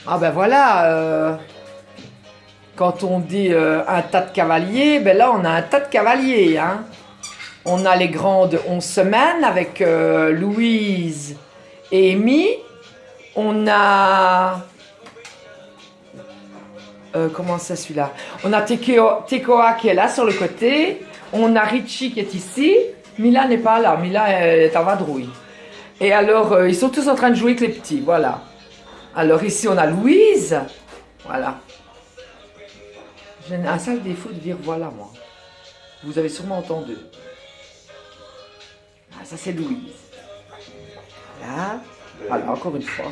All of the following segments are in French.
Ah ben voilà, quand on dit un tas de cavaliers, ben là on a un tas de cavaliers. Hein. On a les grands de 11 semaines avec Louise et Amy. On a... comment c'est celui-là? On a Tekoa qui est là sur le côté. On a Richie qui est ici. Mila n'est pas là. Mila est en vadrouille. Et alors, ils sont tous en train de jouer avec les petits. Voilà. Alors ici, on a Louise. Voilà. J'ai un sale défaut de dire voilà, moi. Vous avez sûrement entendu. Ah, ça, c'est Louise. Voilà. Voilà, encore une fois.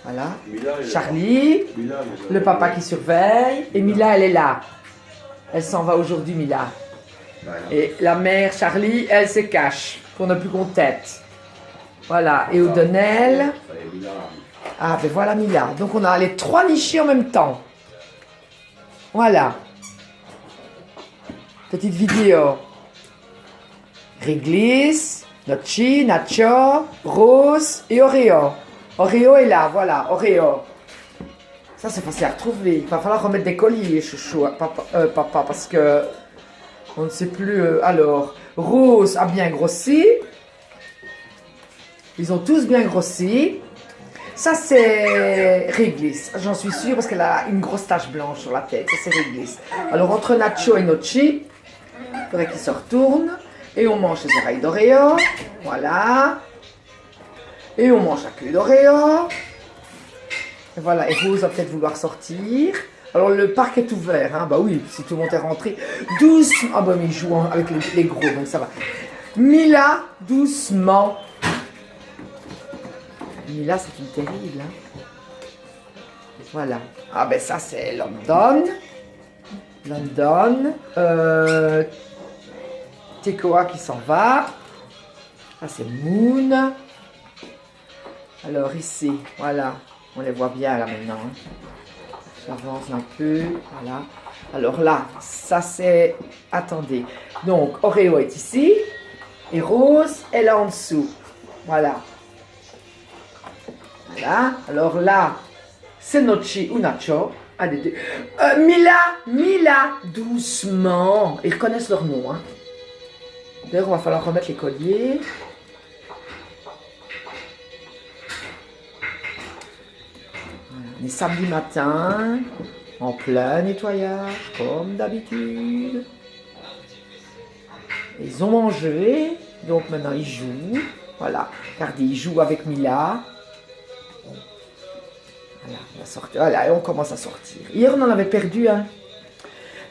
Voilà. Charlie, le papa qui surveille. Et Mila, elle est là. Elle s'en va aujourd'hui, Mila. Et la mère, Charlie, elle se cache pour ne plus qu'on tête. Voilà. Et O'Donnell. Ah, ben voilà Mila. Donc, on a les 3 nichés en même temps. Voilà. Petite vidéo. Réglisse, Nochi, Nacho, Rose et Oreo. Oreo est là, voilà, Oreo. Ça, c'est facile à retrouver. Il va falloir remettre des colliers, chouchou, papa, parce que on ne sait plus. Alors, Rose a bien grossi. Ils ont tous bien grossi. Ça, c'est Réglisse. J'en suis sûre parce qu'elle a une grosse tache blanche sur la tête. Ça, c'est Réglisse. Alors, entre Nacho et Nochi, il faudrait qu'ils se retournent. Et on mange les oreilles d'Oreo. Voilà. Et on mange la queue d'Oreo. Et voilà. Et Rose va peut-être vouloir sortir. Alors, le parc est ouvert. Hein. Bah oui, si tout le monde est rentré. Doucement. Ah bah, mais ils jouent avec les gros, donc ça va. Mila, doucement. Mila, c'est une terrible. Hein. Voilà. Ah ben ça, c'est London. London. Tekoa qui s'en va. Ça, c'est Moon. Alors ici, voilà. On les voit bien là maintenant. J'avance un peu. Voilà. Alors là, ça c'est... Attendez. Donc, Oreo est ici. Et Rose, elle est en dessous. Voilà. Voilà. Alors là, c'est Nochi ou Nacho. Ah, des deux. Mila, doucement. Ils reconnaissent leur nom. Hein. D'ailleurs, on va falloir remettre les colliers. Voilà. On est samedi matin, en plein nettoyage, comme d'habitude. Ils ont mangé, donc maintenant ils jouent. Voilà, regardez, ils jouent avec Mila. Voilà, on va sortir. Voilà, et on commence à sortir. Hier, on en avait perdu un.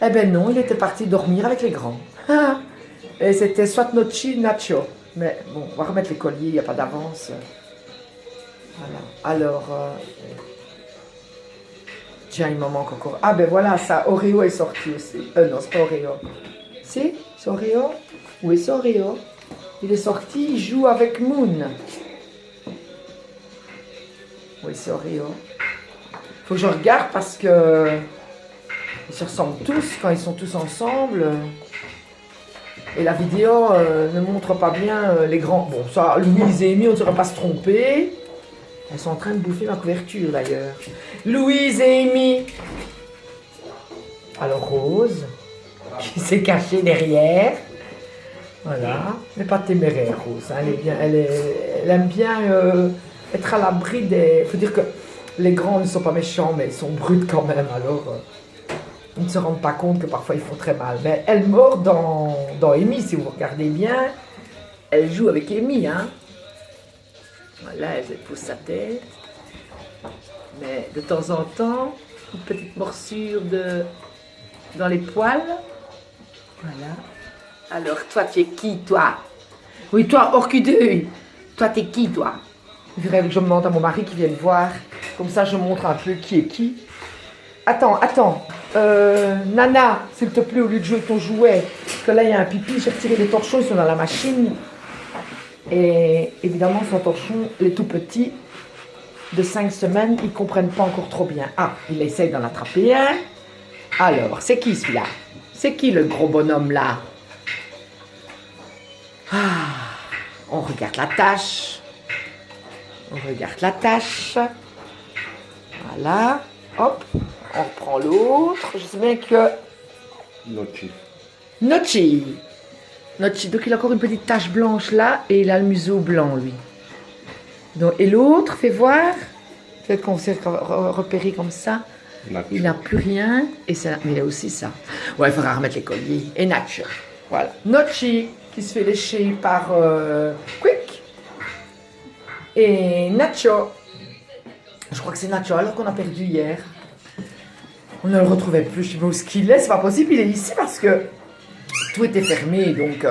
Eh ben non, il était parti dormir avec les grands. Et c'était soit Nochi, Nacho. Mais bon, on va remettre les colliers, il n'y a pas d'avance. Voilà. Alors, tiens, il m'en manque encore. Ah ben voilà, ça, Oreo est sorti aussi. Non, c'est pas Oreo. C'est Oreo? Oui, c'est Oreo. Il est sorti, il joue avec Moon. Oui, c'est Oreo. Faut que je regarde parce que ils se ressemblent tous quand ils sont tous ensemble. Et la vidéo ne montre pas bien les grands. Bon, ça, Louise et Amy, on ne saurait pas se tromper. Elles sont en train de bouffer ma couverture d'ailleurs. Louise et Amy. Alors Rose, qui s'est cachée derrière. Voilà. Mais pas téméraire, Rose. Hein. Elle est bien, elle aime bien être à l'abri des. Il faut dire que les grands ne sont pas méchants, mais ils sont bruts quand même. Alors. Ils ne se rendent pas compte que parfois ils font très mal. Mais elle mord dans Amy, si vous regardez bien. Elle joue avec Amy, hein. Voilà, elle pousse sa tête. Mais de temps en temps, une petite morsure dans les poils. Voilà. Alors, toi, tu es qui, toi? Oui, toi, orchidée. Toi, t'es qui, toi? Il faudrait que je demande à mon mari qui vienne voir. Comme ça, je montre un peu qui est qui. Attends. Nana, s'il te plaît, au lieu de jouer avec ton jouet, parce que là, il y a un pipi, j'ai retiré les torchons, ils sont dans la machine. Et évidemment, son torchon, les tout petits, de 5 semaines, ils ne comprennent pas encore trop bien. Ah, il essaye d'en attraper un. Alors, c'est qui celui-là? C'est qui le gros bonhomme là? Ah, on regarde la tâche. On regarde la tâche. Voilà. Hop, on reprend l'autre. Je sais bien que... Nochi. Donc il a encore une petite tache blanche là et il a le museau blanc lui. Donc, et l'autre, fais voir. Peut-être qu'on s'est repéré comme ça. Il n'a plus rien. Mais il a aussi ça. Ouais, il faudra remettre les colliers. Et Nacho. Voilà. Nochi qui se fait lécher par Quick. Et Nacho. Je crois que c'est Nacho alors qu'on a perdu hier. On ne le retrouvait plus. Je sais pas où ce qu'il est. C'est pas possible. Il est ici parce que tout était fermé. Donc.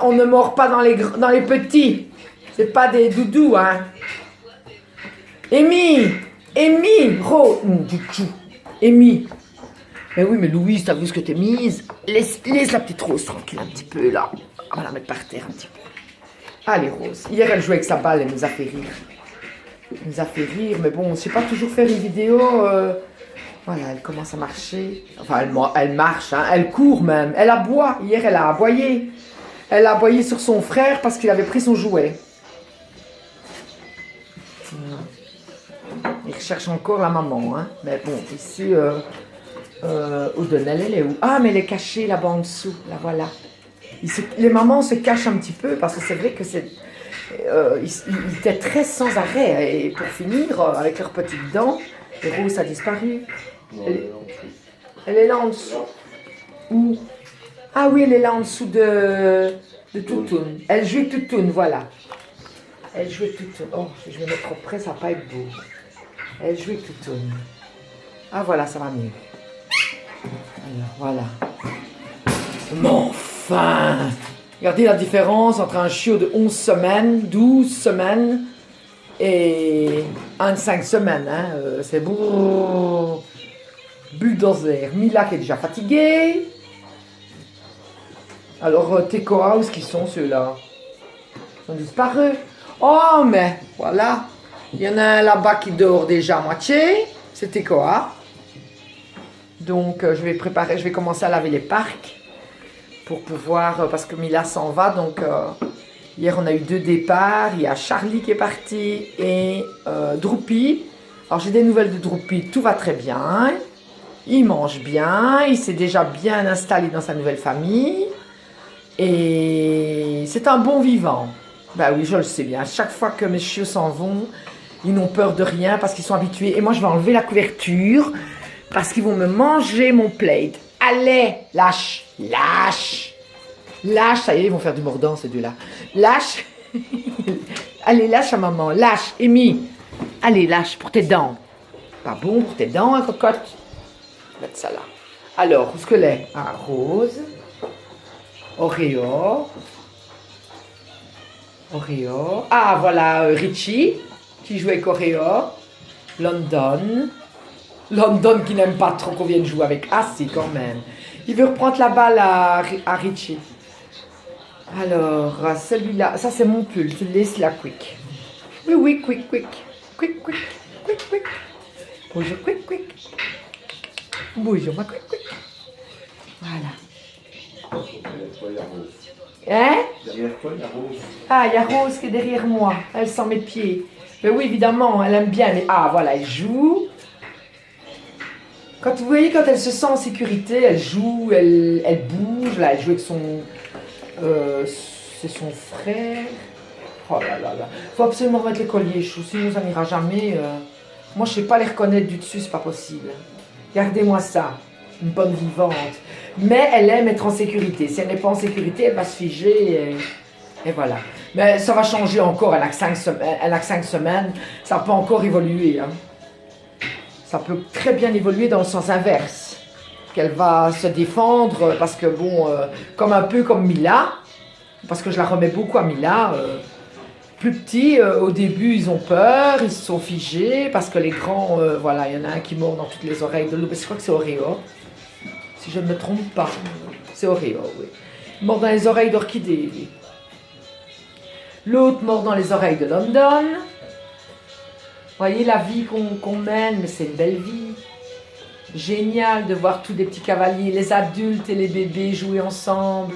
On ne mord pas dans les petits. C'est pas des doudous, hein. Amy, Amy. Mais oui, mais Louise, t'as vu ce que t'es mise? Laisse la petite Rose tranquille un petit peu, là. On va la mettre par terre un petit peu. Allez, Rose. Hier, elle jouait avec sa balle, elle nous a fait rire. Mais bon, je sais pas toujours faire une vidéo. Voilà, elle commence à marcher. Enfin, elle marche, hein. Elle court même. Elle aboie. Hier, elle a aboyé. Elle a aboyé sur son frère parce qu'il avait pris son jouet. Il recherche encore la maman, hein. Mais bon, ici, O'Donnell, elle est où? Ah, mais elle est cachée là-bas en dessous. La voilà. Les mamans se cachent un petit peu parce que c'est vrai que ils étaient très sans arrêt. Et pour finir, avec leurs petites dents, et Rose a disparu. Elle est là en dessous. Où? Ah oui, elle est là en dessous de Toutoune. Elle joue Toutoune, voilà. Elle jouait Toutoune. Oh, je vais mettre trop près, ça va pas être beau. Elle jouait Toutoune. Ah voilà, ça va mieux. Alors, voilà. Mais enfin! Regardez la différence entre un chiot de 11 semaines, 12 semaines et un de 5 semaines. Hein. C'est beau. Bulldozer. Mila qui est déjà fatiguée. Alors, Tekoa, où est-ce qu'ils sont ceux-là? Ils ont disparu. Oh, mais voilà. Il y en a un là-bas qui dort déjà à moitié. C'est Tekoa. Donc, je vais commencer à laver les parcs pour pouvoir, parce que Mila s'en va. Donc, hier, on a eu 2 départs. Il y a Charlie qui est parti et Droopy. Alors, j'ai des nouvelles de Droopy. Tout va très bien. Il mange bien. Il s'est déjà bien installé dans sa nouvelle famille. Et c'est un bon vivant. Ben oui, je le sais bien. Chaque fois que mes chiots s'en vont, ils n'ont peur de rien parce qu'ils sont habitués. Et moi, je vais enlever la couverture parce qu'ils vont me manger mon plate. Allez, lâche. Lâche, ça y est, ils vont faire du mordant, ces deux-là. Lâche. Allez, lâche à maman. Lâche, Amy. Allez, lâche pour tes dents. Pas bon pour tes dents, hein, cocotte. Je vais mettre ça là. Alors, où est-ce que l'est? Ah, Rose. Oreo. Ah, voilà, Richie, qui joue avec Oreo. London qui n'aime pas trop qu'on vienne jouer avec. Ah, si, quand même. Il veut reprendre la balle à Richie. Alors, celui-là, ça c'est mon pull. Tu le laisses là, Quick. Oui, Quick. Bonjour, Quick. Bonjour, ma Quick. Voilà. Hein? Derrière toi, il y a Rose. Ah, il y a Rose qui est derrière moi. Elle sent mes pieds. Mais oui, évidemment, elle aime bien. Mais ah, voilà, elle joue. Quand vous voyez, quand elle se sent en sécurité, elle joue, elle bouge. Là, elle joue avec son... c'est son frère. Oh là. Faut absolument remettre les colliers chauds, sinon ça n'ira jamais. Moi, je sais pas les reconnaître du dessus, c'est pas possible. Gardez-moi ça. Une bonne vivante. Mais elle aime être en sécurité. Si elle n'est pas en sécurité, elle va se figer et voilà. Mais ça va changer encore. Elle a que 5 semaines. Ça peut encore évoluer. Hein. Ça peut très bien évoluer dans le sens inverse. Qu'elle va se défendre parce que bon, un peu comme Mila, parce que je la remets beaucoup à Mila. Plus petits, au début, ils ont peur, ils se sont figés parce que les grands, voilà, il y en a un qui mord dans toutes les oreilles de l'autre. Je crois que c'est Oreo. Si je ne me trompe pas, c'est Oreo, oui. Il mord dans les oreilles d'Orchidée, lui. L'autre mord dans les oreilles de London. Voyez la vie qu'on mène, mais c'est une belle vie. Génial de voir tous des petits cavaliers, les adultes et les bébés jouer ensemble.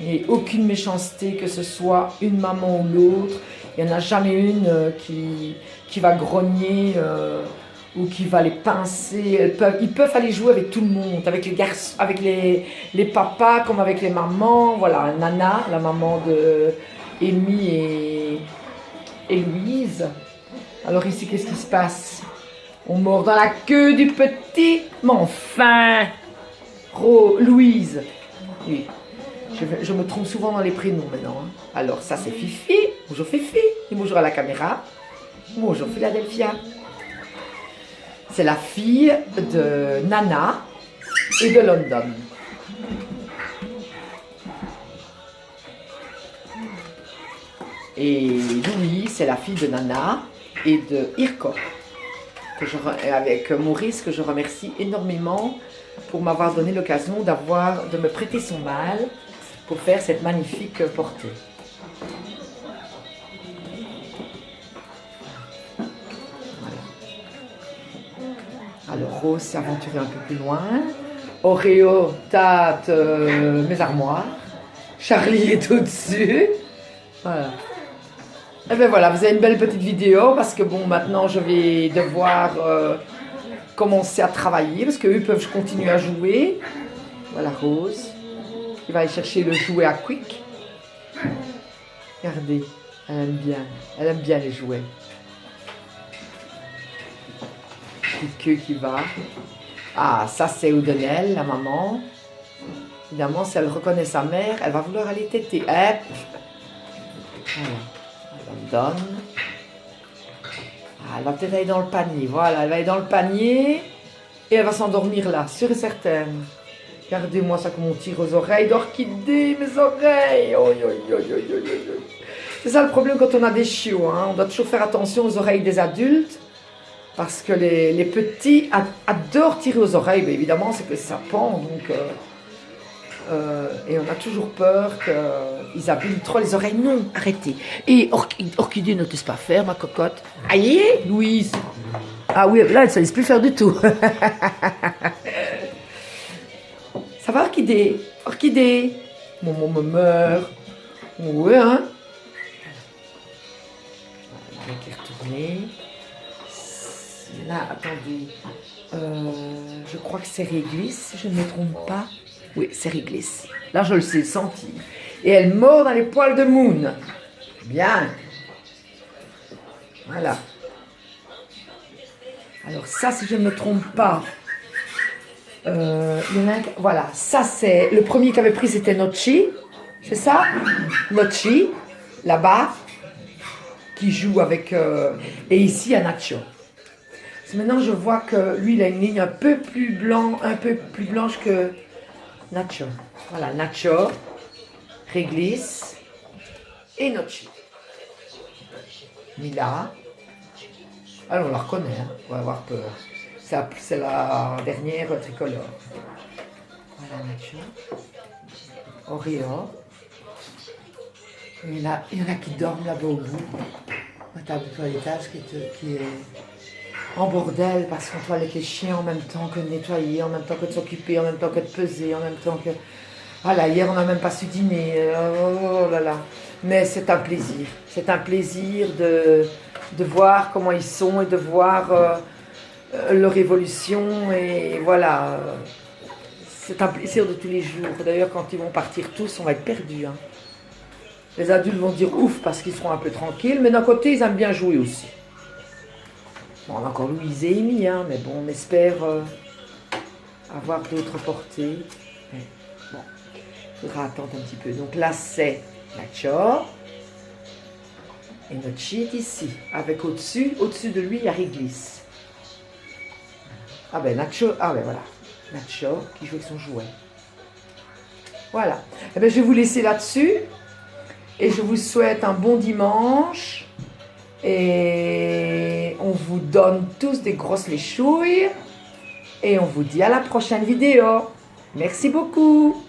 Et aucune méchanceté, que ce soit une maman ou l'autre. Il n'y en a jamais une qui va grogner ou qui va les pincer. Ils peuvent aller jouer avec tout le monde, avec les garçons, avec les papas comme avec les mamans. Voilà, Nana, la maman de Amy et Louise. Alors ici, qu'est-ce qui se passe? On mord dans la queue du petit. Mais enfin, Louise. Oui. Je me trompe souvent dans les prénoms maintenant. Hein. Alors ça c'est Fifi. Bonjour Fifi. Et bonjour à la caméra. Bonjour Philadelphia. C'est la fille de Nana et de London. Et Louis, c'est la fille de Nana et de Irko. Avec Maurice, que je remercie énormément pour m'avoir donné l'occasion de me prêter son mâle pour faire cette magnifique portée. Voilà. Alors Rose s'est aventurée un peu plus loin. Oreo tâte mes armoires. Charlie est au-dessus. Voilà. Et bien voilà, vous avez une belle petite vidéo parce que bon, maintenant je vais devoir commencer à travailler parce qu'eux peuvent continuer à jouer. Voilà Rose qui va aller chercher le jouet à Quick. Regardez, elle aime bien les jouets. Petite queue qui va. Ah, ça c'est Oudonel, la maman. Évidemment, si elle reconnaît sa mère, elle va vouloir aller téter. Voilà. Elle donne. Ah, elle va peut-être aller dans le panier. Voilà, elle va aller dans le panier et elle va s'endormir là, sûre et certaine. Regardez-moi ça comme on tire aux oreilles d'orchidée, mes oreilles. Oh, oh, oh, oh, oh, oh. C'est ça le problème quand on a des chiots. Hein. On doit toujours faire attention aux oreilles des adultes parce que les petits adorent tirer aux oreilles. Mais évidemment, c'est que ça pend. Donc, et on a toujours peur qu'ils abîment trop les oreilles. Non, arrêtez. Et orchidée ne te laisse pas faire, ma cocotte. Aïe, Louise. Ah oui, là, elle ne se laisse plus faire du tout. Ça va, orchidée? Orchidée? Maman me meurt. Oui, hein? Voilà, qui est retourné. Là, attendez. Je crois que c'est réglisse, si je ne me trompe pas. Oui, c'est réglisse. Là, je le sais sentir. Et elle mord dans les poils de Moon. Bien. Voilà. Alors ça, si je ne me trompe pas, voilà, ça c'est, le premier qu'avait pris c'était Nochi, c'est ça? Nochi, là-bas, qui joue avec, et ici il y a Nacho. Maintenant je vois que lui il a une ligne un peu plus blanche que Nacho. Voilà, Nacho, Réglisse et Nochi. Mila. Alors on la reconnaît, hein. On va avoir peur. C'est la dernière tricolore. Voilà, Nacho. Oreo. Il y en a qui dorment là-bas au bout. La table de toilettage qui est en bordel parce qu'on toilette les chiens en même temps que de nettoyer, en même temps que de s'occuper, en même temps que de peser, en même temps que... Voilà, hier on n'a même pas su dîner. Oh là là. Mais c'est un plaisir. C'est un plaisir de voir comment ils sont et de voir... leur évolution et voilà, c'est un plaisir de tous les jours. D'ailleurs, quand ils vont partir tous, on va être perdus. Hein. Les adultes vont dire ouf parce qu'ils seront un peu tranquilles, mais d'un côté, ils aiment bien jouer aussi. Bon, on a encore Louise et Amy, hein, mais bon, on espère avoir d'autres portées. Mais bon, il faudra attendre un petit peu. Donc là, c'est Nacho. Et notre chien est ici, avec au-dessus de lui, il y a Réglisse. Ah ben Nacho, ah ben voilà, Nacho qui joue avec son jouet. Voilà, eh ben, je vais vous laisser là-dessus et je vous souhaite un bon dimanche et on vous donne tous des grosses léchouilles et on vous dit à la prochaine vidéo. Merci beaucoup.